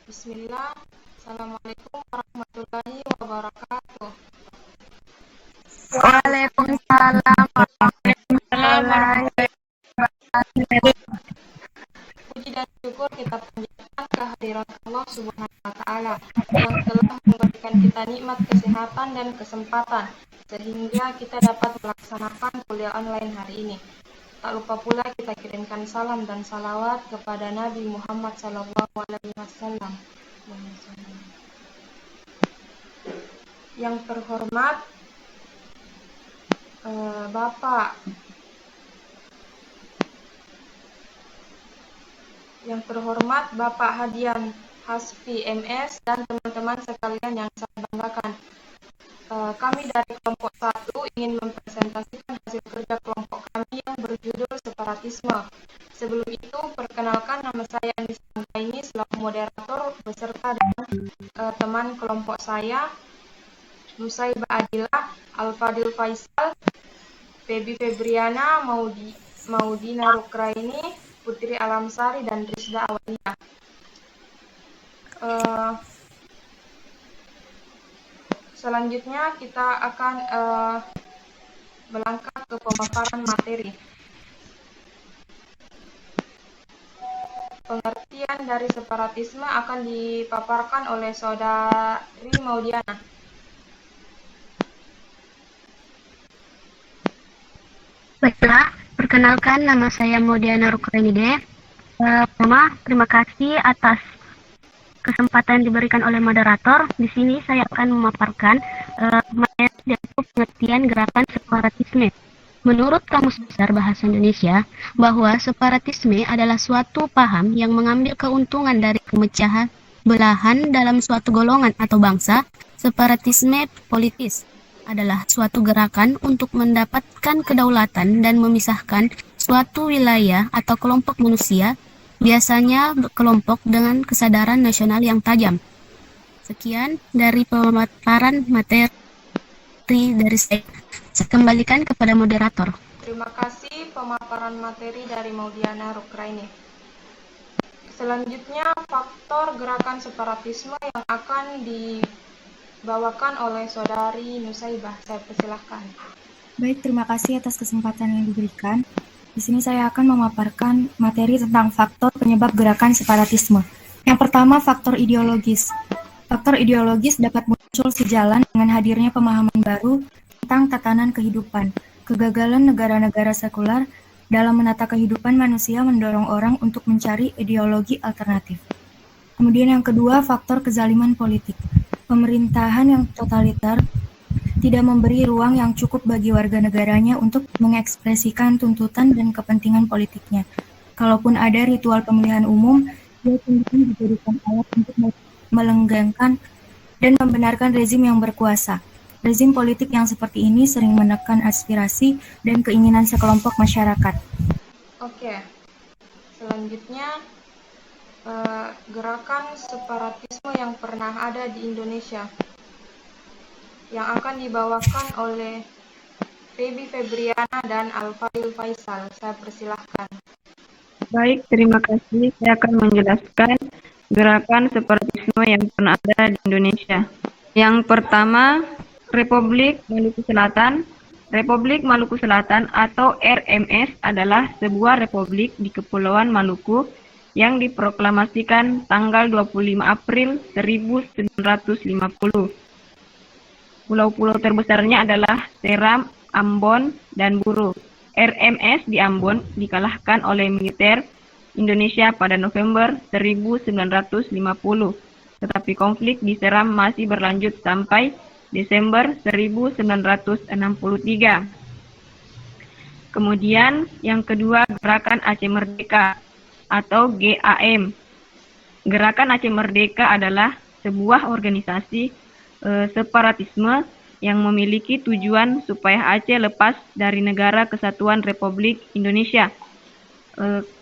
Bismillah. Assalamualaikum warahmatullahi wabarakatuh. Waalaikumsalam warahmatullahi wabarakatuh. Puji dan syukur kita panjatkan kehadiran Allah Subhanahu wa Ta'ala yang telah memberikan kita nikmat kesehatan dan kesempatan sehingga kita dapat melaksanakan kuliah online hari ini. Tak lupa pula kita kirimkan salam dan salawat kepada Nabi Muhammad SAW. Yang terhormat Bapak Hadian Hasfi MS dan teman-teman sekalian yang saya banggakan. Kami dari kelompok 1 ingin mempresentasikan hasil kerja kelompok kami yang berjudul separatisme. Sebelum itu, perkenalkan nama saya Anissa Anggraini selaku moderator beserta dengan teman kelompok saya, Nusaibah Adila, Al-Fadil Faisal, Febi Febriana, Maudina Rukraini, Putri Alamsari, dan Rizda Awalia. Selanjutnya kita akan melangkah ke pemaparan materi. Pengertian dari separatisme akan dipaparkan oleh Saudari Maudiana. Baiklah, perkenalkan nama saya Maudiana Rukraini. Pertama, terima kasih atas kesempatan diberikan oleh moderator. Di sini saya akan memaparkan materi dan pengertian gerakan separatisme. Menurut Kamus Besar Bahasa Indonesia, bahwa separatisme adalah suatu paham yang mengambil keuntungan dari pemecahan belahan dalam suatu golongan atau bangsa. Separatisme politis adalah suatu gerakan untuk mendapatkan kedaulatan dan memisahkan suatu wilayah atau kelompok manusia, biasanya kelompok dengan kesadaran nasional yang tajam. Sekian dari pemaparan materi dari saya. Saya kembalikan kepada moderator. Terima kasih pemaparan materi dari Maudiana Rukraini. Selanjutnya, faktor gerakan separatisme yang akan dibawakan oleh Saudari Nusaibah. Saya persilahkan. Baik, terima kasih atas kesempatan yang diberikan. Di sini saya akan memaparkan materi tentang faktor penyebab gerakan separatisme. Yang pertama, faktor ideologis. Faktor ideologis dapat muncul sejalan dengan hadirnya pemahaman baru tentang tatanan kehidupan. Kegagalan negara-negara sekular dalam menata kehidupan manusia mendorong orang untuk mencari ideologi alternatif. Kemudian yang kedua, faktor kezaliman politik. Pemerintahan yang totaliter tidak memberi ruang yang cukup bagi warga negaranya untuk mengekspresikan tuntutan dan kepentingan politiknya. Kalaupun ada ritual pemilihan umum, dia cenderung dijadikan alat untuk melenggangkan dan membenarkan rezim yang berkuasa. Rezim politik yang seperti ini sering menekan aspirasi dan keinginan sekelompok masyarakat. Oke, selanjutnya gerakan separatisme yang pernah ada di Indonesia yang akan dibawakan oleh Febi Febriana dan Al-Fadil Faisal. Saya persilahkan. Baik, terima kasih. Saya akan menjelaskan gerakan separatisme yang pernah ada di Indonesia. Yang pertama, Republik Maluku Selatan. Republik Maluku Selatan atau RMS adalah sebuah republik di Kepulauan Maluku yang diproklamasikan tanggal 25 April 1950. Pulau-pulau terbesarnya adalah Seram, Ambon, dan Buru. RMS di Ambon dikalahkan oleh militer Indonesia pada November 1950, tetapi konflik di Seram masih berlanjut sampai Desember 1963. Kemudian yang kedua, Gerakan Aceh Merdeka atau GAM. Gerakan Aceh Merdeka adalah sebuah organisasi separatisme yang memiliki tujuan supaya Aceh lepas dari Negara Kesatuan Republik Indonesia.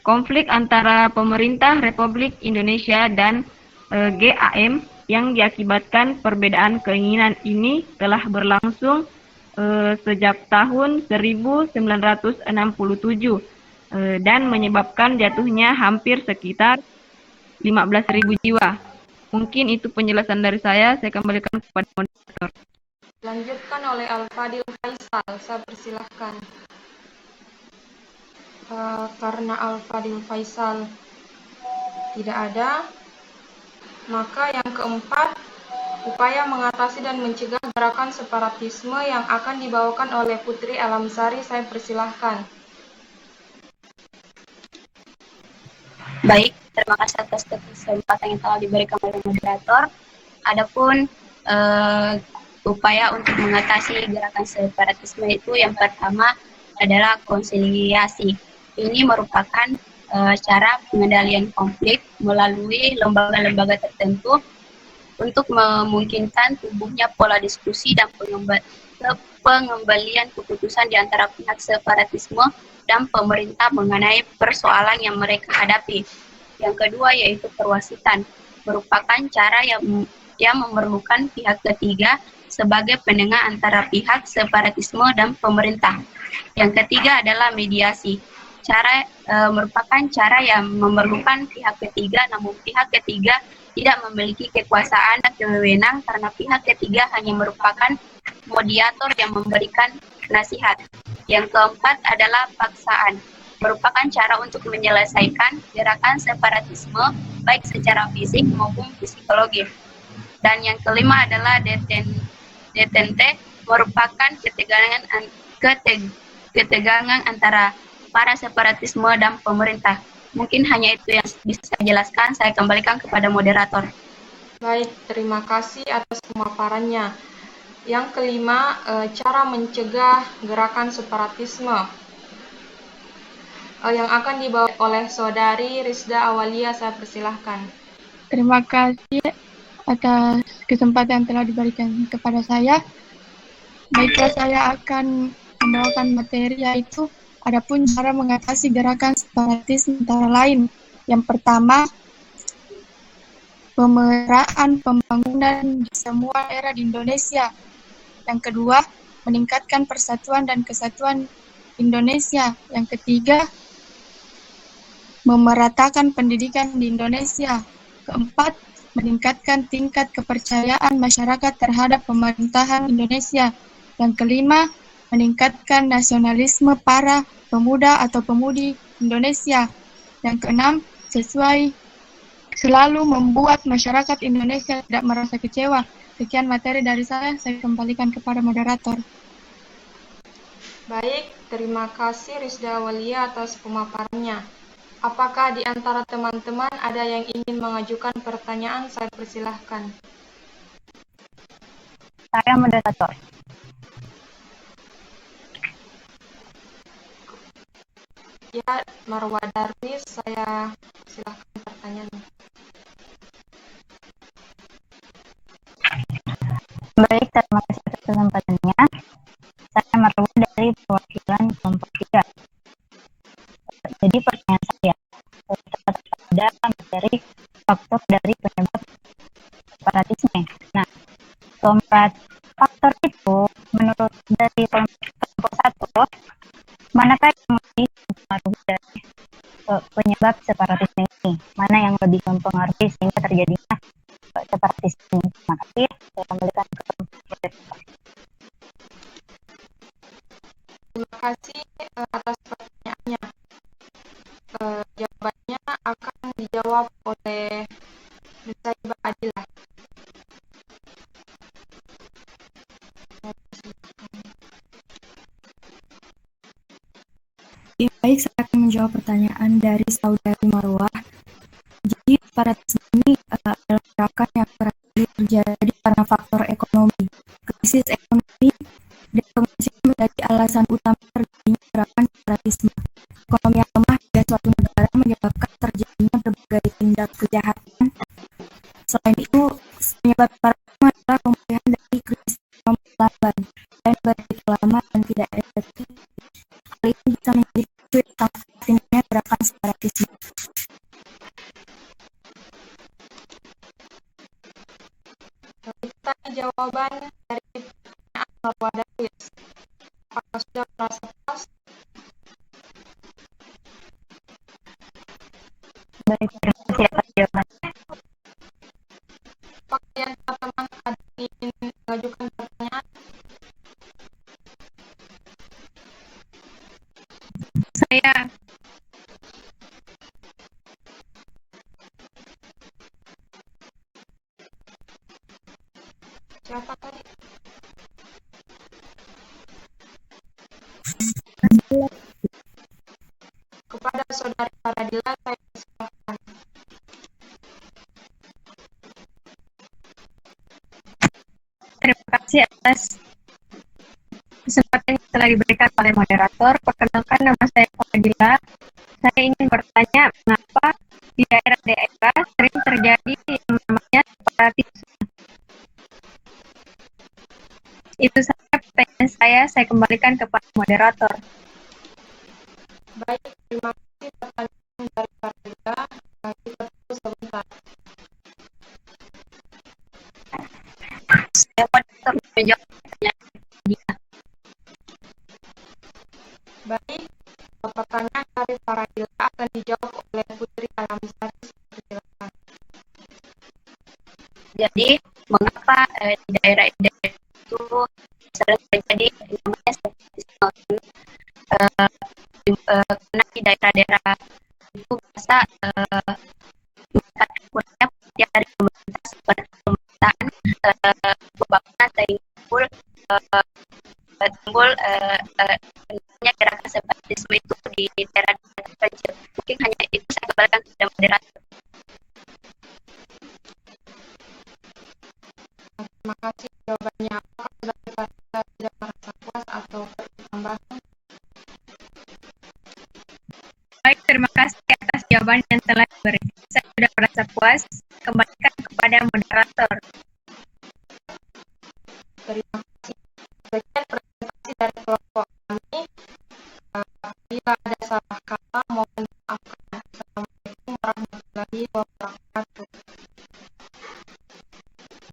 Konflik antara pemerintah Republik Indonesia dan GAM yang diakibatkan perbedaan keinginan ini telah berlangsung sejak tahun 1967 dan menyebabkan jatuhnya hampir sekitar 15.000 jiwa. Mungkin itu penjelasan dari saya kembalikan kepada moderator. Lanjutkan oleh Al-Fadil Faisal, saya persilahkan. Karena Al-Fadil Faisal tidak ada, maka yang keempat, upaya mengatasi dan mencegah gerakan separatisme yang akan dibawakan oleh Putri Alamsari, saya persilahkan. Baik, terima kasih atas kesempatan yang telah diberikan oleh moderator. Adapun upaya untuk mengatasi gerakan separatisme itu yang pertama adalah konsiliasi. Ini merupakan cara pengendalian konflik melalui lembaga-lembaga tertentu untuk memungkinkan tumbuhnya pola diskusi dan pengembalian keputusan di antara pihak separatisme dan pemerintah mengenai persoalan yang mereka hadapi. Yang kedua yaitu perwasitan, merupakan cara yang memerlukan pihak ketiga sebagai penengah antara pihak separatisme dan pemerintah. Yang ketiga adalah mediasi, merupakan cara yang memerlukan pihak ketiga, namun pihak ketiga tidak memiliki kekuasaan dan wewenang karena pihak ketiga hanya merupakan mediator yang memberikan nasihat. Yang keempat adalah paksaan, merupakan cara untuk menyelesaikan gerakan separatisme baik secara fisik maupun psikologis. Dan yang kelima adalah detente, merupakan ketegangan antara para separatisme dan pemerintah. Mungkin hanya itu yang bisa saya jelaskan. Saya kembalikan kepada moderator. Baik, terima kasih atas pemaparannya. Yang kelima, cara mencegah gerakan separatisme yang akan dibawa oleh Saudari Rizda Awalia, saya persilahkan. Terima kasih atas kesempatan yang telah diberikan kepada saya. Baiklah, saya akan membawakan materi yaitu adapun cara mengatasi gerakan separatis antara lain. Yang pertama, pemeraan pembangunan di semua daerah di Indonesia. Yang kedua, meningkatkan persatuan dan kesatuan Indonesia. Yang ketiga, memeratakan pendidikan di Indonesia. Keempat, meningkatkan tingkat kepercayaan masyarakat terhadap pemerintahan Indonesia. Yang kelima, meningkatkan nasionalisme para pemuda atau pemudi Indonesia. Yang keenam, selalu membuat masyarakat Indonesia tidak merasa kecewa. Sekian materi dari saya kembalikan kepada moderator. Baik, terima kasih Rizda Awalia atas pemaparannya. Apakah di antara teman-teman ada yang ingin mengajukan pertanyaan? Saya persilahkan. Saya moderator. Ya, Marwa Darwis, saya silakan pertanyaannya. Baik, terima kasih atas kesempatannya. Saya Marwa dari perwakilan kelompok 3. Jadi pertanyaan saya ada materi faktor dari penyebab separatisme. Nah, keempat faktor itu menurut dari kelompok 1, manakah yang lebih mempengaruhi dari penyebab separatisme ini? Mana yang lebih mempengaruhi sehingga terjadinya separatisme? Terima kasih. Saya kembalikan ke moderator. Terima kasih atas pertanyaannya. Jawabannya akan dijawab oleh Nusaibah Adilah. Ya, baik, saya akan menjawab pertanyaan dari Saudari Marwah. Jadi, separatisme ini adalah gerakan yang kerap kali terjadi karena faktor ekonomi. Krisis ekonomi dan kemiskinan menjadi alasan utama terjadinya gerakan separatisme. Ekonomi yang lemah di suatu negara menyebabkan terjadinya berbagai tindak kejahatan. Selain itu, penyebab separatisme adalah pemulihan dari krisis ekonomi lamban dan berarti lama dan tidak efektif. Hal ini bisa menjadi timbulnya gerakan separatisme. Kita jawaban dari pertanyaan Marwa Darwis. Apakah sudah merasa puas? Baik, terima kasih atas jawabannya. Siapa tadi? Kepada Saudari Faradila saya persilahkan. Terima kasih atas kesempatan yang telah diberikan oleh moderator. Perkenalkan, nama saya Fadila. Saya ingin bertanya mengapa di daerah-daerah sering terjadi yang namanya separatisme. Itu saja pertanyaan saya kembalikan kepada moderator. Baik, terima kasih pertanyaan dari Faradila. Kita tunggu sebentar. Saya moderator menjawab pertanyaan dia. Baik, pertanyaan dari Faradila akan dijawab oleh Putri Alamsari. Silakan. Jadi, mengapa di daerah-daerah itu sering terjadi namanya separatisme? Karena di daerah-daerah itu biasa kurangnya perhatian dari pemerintah seperti pemerintahan pembangunan timbul namanya gerakan separatisme itu di daerah-daerah terpencil. Mungkin hanya itu saya kembalikan kepada moderator. Terima kasih jawabannya. Apakah Saudari Faradila tidak merasa puas atau perlu tambahan? Baik, terima kasih atas jawaban yang telah diberikan. Saya sudah merasa puas. Kembalikan kepada moderator.